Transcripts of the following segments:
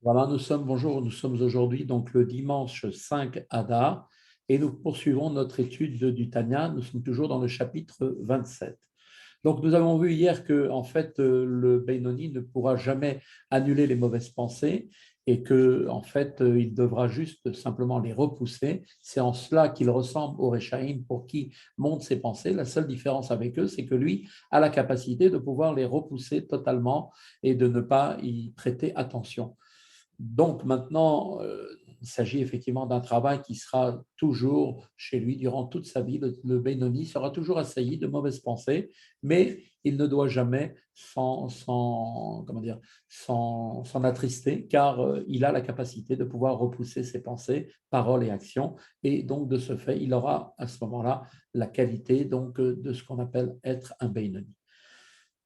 Voilà, bonjour, nous sommes aujourd'hui donc le dimanche 5 Adar et nous poursuivons notre étude du Tanya. Nous sommes toujours dans le chapitre 27. Donc nous avons vu hier que en fait le Benoni ne pourra jamais annuler les mauvaises pensées et que en fait il devra juste simplement les repousser. C'est en cela qu'il ressemble au Réchaïm pour qui monte ses pensées. La seule différence avec eux, c'est que lui a la capacité de pouvoir les repousser totalement et de ne pas y prêter attention. Donc maintenant, il s'agit effectivement d'un travail qui sera toujours chez lui durant toute sa vie. Le Benoni sera toujours assailli de mauvaises pensées, mais il ne doit jamais comment dire, s'en attrister, car il a la capacité de pouvoir repousser ses pensées, paroles et actions, et donc de ce fait, il aura à ce moment-là la qualité donc, de ce qu'on appelle être un Benoni.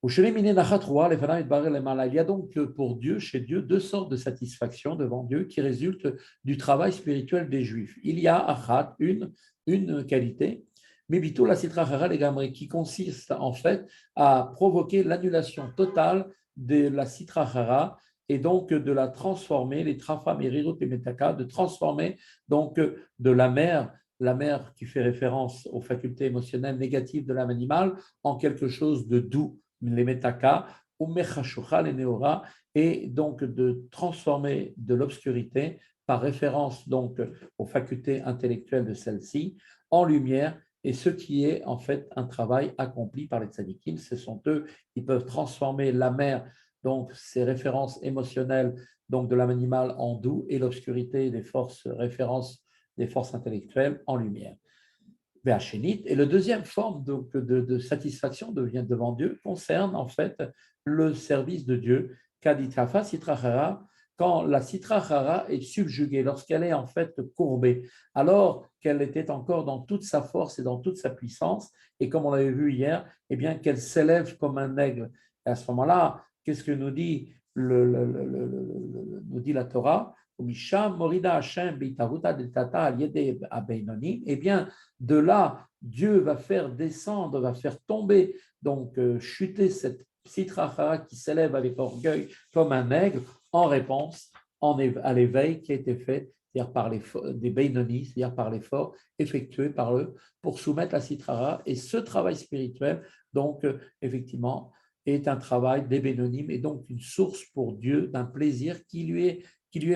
Il y a donc pour Dieu, chez Dieu, deux sortes de satisfaction devant Dieu qui résultent du travail spirituel des Juifs. Il y a achat, une qualité, mais bito la sitra hara legamri, qui consiste en fait à provoquer l'annulation totale de la sitra hara et donc de la transformer, les trafa merirut et metaka, de transformer donc de la mer qui fait référence aux facultés émotionnelles négatives de l'âme animale, en quelque chose de doux, les metaka, ou mechashucha, les neora, et donc de transformer de l'obscurité, par référence donc aux facultés intellectuelles de celle-ci, en lumière, et ce qui est en fait un travail accompli par les tzadikim. Ce sont eux qui peuvent transformer la mer, donc ces références émotionnelles donc de l'âme animale en doux, et l'obscurité des forces références des forces intellectuelles en lumière. Et le deuxième forme de satisfaction devant Dieu concerne en fait le service de Dieu. Kaditafa sitrachara, quand la sitrachara est subjuguée, lorsqu'elle est en fait courbée, alors qu'elle était encore dans toute sa force et dans toute sa puissance, et comme on l'avait vu hier, eh bien qu'elle s'élève comme un aigle. Et à ce moment-là, qu'est-ce que nous dit, nous dit la Torah? Eh bien, de là, Dieu va faire descendre, va faire tomber, donc chuter cette citrachara qui s'élève avec orgueil comme un aigle en réponse à l'éveil qui a été fait, c'est-à-dire par des Beinonis, c'est-à-dire par l'effort effectué par eux pour soumettre la citrara. Et ce travail spirituel, donc effectivement, est un travail des Bénonim et donc une source pour Dieu d'un plaisir qui lui est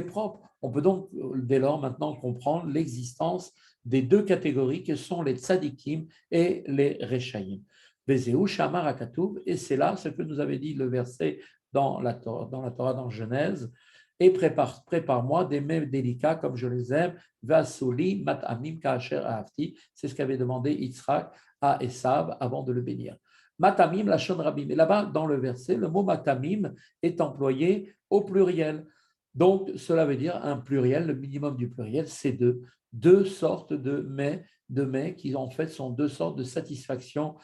propre. On peut donc dès lors maintenant comprendre l'existence des deux catégories que sont les tzadikim et les rechaïm. Et c'est là ce que nous avait dit le verset dans la Torah, dans Genèse. Et prépare-moi des mets délicats comme je les aime. Vasuli matamim ka'asher ahavti. C'est ce qu'avait demandé Yitzhak à Esav avant de le bénir. Matamim lachon rabim. Et là-bas, dans le verset, le mot matamim est employé au pluriel. Donc, cela veut dire un pluriel, le minimum du pluriel, c'est deux sortes de mets qui en fait sont deux sortes de satisfaction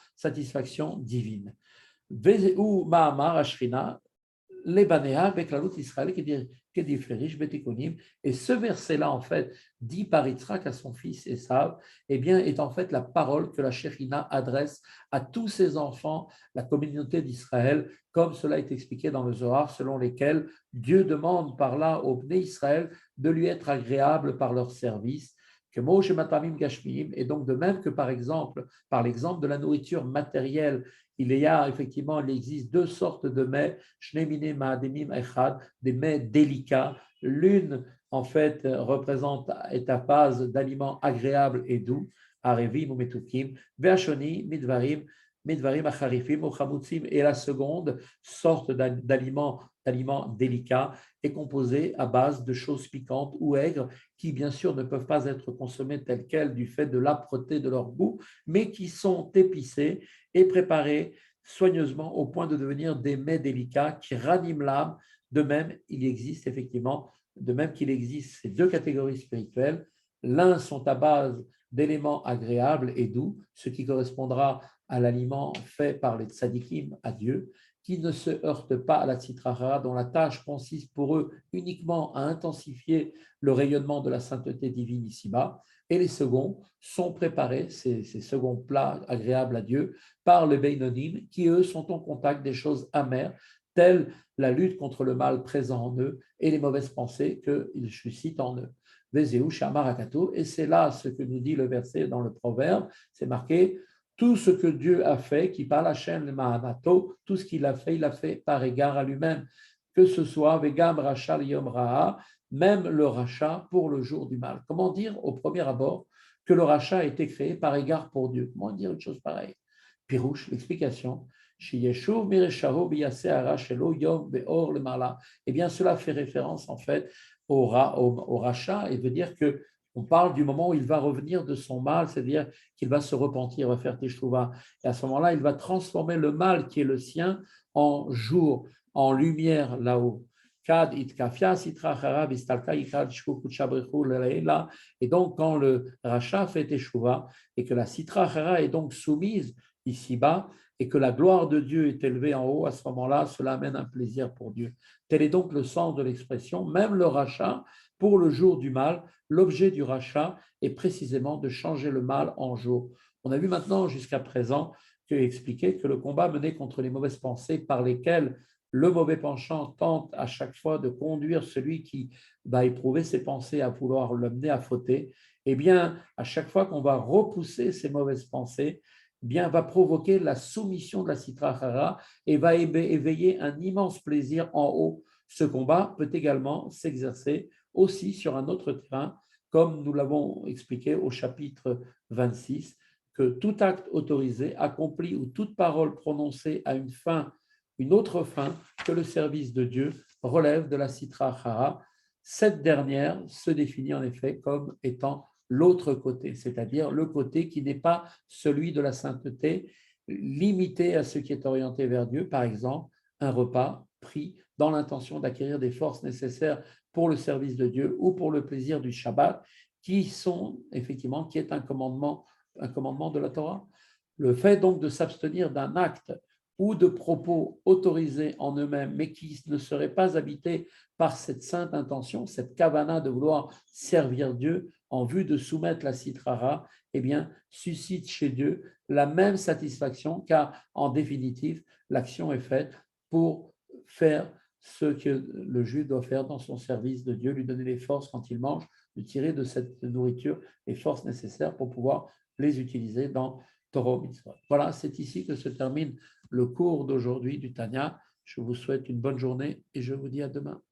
divine. Ou Mahamar Ashrina, Lebanea, Beklalut Israël, qui dit Flerish, Betikonim. Et ce verset-là, en fait, dit par Yitzhak à son fils Esav, eh bien, est en fait la parole que la Shekhinah adresse à tous ses enfants, la communauté d'Israël, comme cela est expliqué dans le Zohar, selon lesquels Dieu demande par là au Bnei Israël de lui être agréable par leur service. Que Moshe Matamim Gashmiim, et donc de même que par exemple, par l'exemple de la nourriture matérielle, il existe deux sortes de mets, Shnemine Ma'ademim Echad, des mets délicats. L'une, en fait, représente, est à base d'aliments agréables et doux, Arevim ou Metukim, Ve'ashoni, Midvarim Acharifim ou Chamutzim, et la seconde sorte d'aliments délicats est composée à base de choses piquantes ou aigres qui, bien sûr, ne peuvent pas être consommées telles quelles du fait de l'âpreté de leur goût, mais qui sont épicées et préparés soigneusement au point de devenir des mets délicats qui raniment l'âme. De même, il existe effectivement, de même qu'il existe ces deux catégories spirituelles, l'un sont à base d'éléments agréables et doux, ce qui correspondra à l'aliment fait par les tzadikim à Dieu, qui ne se heurtent pas à la citrara, dont la tâche consiste pour eux uniquement à intensifier le rayonnement de la sainteté divine ici-bas, et les seconds sont préparés, ces seconds plats agréables à Dieu, par les Beinonim, qui eux sont en contact des choses amères, telle la lutte contre le mal présent en eux et les mauvaises pensées qu'ils suscitent en eux. Vezeu Shamarakato, et c'est là ce que nous dit le verset dans le proverbe, c'est marqué tout ce que Dieu a fait, qui parle Hachem le Mahanato, tout ce qu'il a fait, il a fait par égard à lui-même, que ce soit Vegam Racha Yom Raha, même le rachat pour le jour du mal. Comment dire au premier abord que le rachat a été créé par égard pour Dieu? Comment dire une chose pareille? Pirouche, l'explication. Eh bien, cela fait référence en fait au rachat et veut dire que on parle du moment où il va revenir de son mal, c'est-à-dire qu'il va se repentir, va faire teshuva. Et à ce moment-là, il va transformer le mal qui est le sien en jour, en lumière là-haut. Et donc, quand le rachat fait teshuva et que la sitra chara est donc soumise ici-bas et que la gloire de Dieu est élevée en haut, à ce moment-là, cela amène un plaisir pour Dieu. Tel est donc le sens de l'expression. Même le rachat, pour le jour du mal, l'objet du rachat est précisément de changer le mal en jour. On a vu maintenant jusqu'à présent expliqué que le combat mené contre les mauvaises pensées par lesquelles le mauvais penchant tente à chaque fois de conduire celui qui va éprouver ses pensées à vouloir l'amener à fauter, eh bien, à chaque fois qu'on va repousser ces mauvaises pensées, bien, va provoquer la soumission de la Sitra Achara et va éveiller un immense plaisir en haut. Ce combat peut également s'exercer aussi sur un autre terrain, comme nous l'avons expliqué au chapitre 26, que tout acte autorisé, accompli ou toute parole prononcée à une fin, une autre fin que le service de Dieu, relève de la Sitra Achara. Cette dernière se définit en effet comme étant l'autre côté, c'est-à-dire le côté qui n'est pas celui de la sainteté, limité à ce qui est orienté vers Dieu, par exemple, un repas pris dans l'intention d'acquérir des forces nécessaires pour le service de Dieu ou pour le plaisir du Shabbat, qui est un commandement de la Torah. Le fait donc de s'abstenir d'un acte ou de propos autorisés en eux-mêmes, mais qui ne seraient pas habités par cette sainte intention, cette kavana de vouloir servir Dieu en vue de soumettre la citrara, eh bien, suscite chez Dieu la même satisfaction, car en définitive, l'action est faite pour faire ce que le juif doit faire dans son service de Dieu, lui donner les forces quand il mange, lui tirer de cette nourriture les forces nécessaires pour pouvoir les utiliser dans Torah Mitzvah. Voilà, c'est ici que se termine le cours d'aujourd'hui du Tanya. Je vous souhaite une bonne journée et je vous dis à demain.